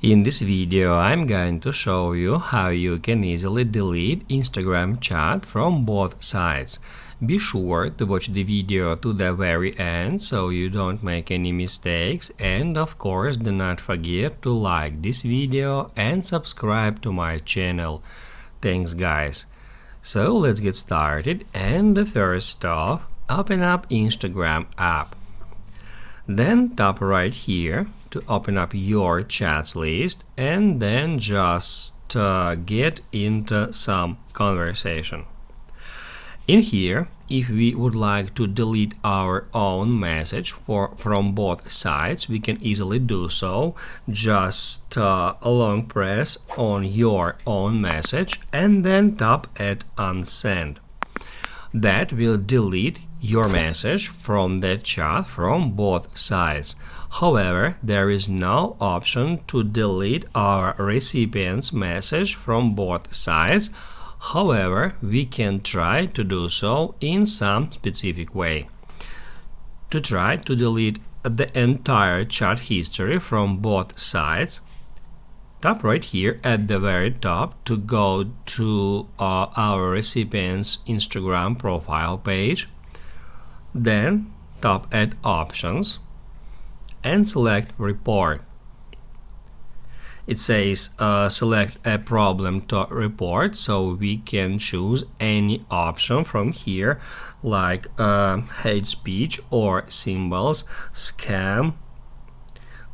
In this video, I'm going to show you how you can easily delete Instagram chat from both sides. Be sure to watch the video to the very end so you don't make any mistakes, and of course do not forget to like this video and subscribe to my channel. Thanks guys. So let's get started, and the first off, open up Instagram app. Then tap right here to open up your chats list, and then just get into some conversation. In here, if we would like to delete our own message from both sides, we can easily do so. Just long press on your own message and then tap at unsend. That will delete your message from the chat from both sides. However, there is no option to delete our recipient's message from both sides. However, we can try to do so in some specific way. To try to delete the entire chat history from both sides, tap right here at the very top to go to our recipient's Instagram profile page. Then tap at Options and select Report. It says select a problem to report, so we can choose any option from here, like hate speech or symbols, scam,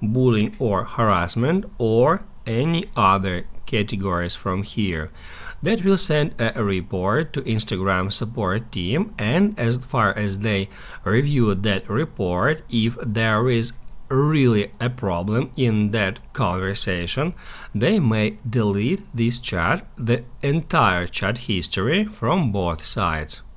bullying or harassment, or any other categories from here. That will send a report to Instagram support team, and as far as they review that report, if there is really a problem in that conversation, they may delete this chat, the entire chat history from both sides.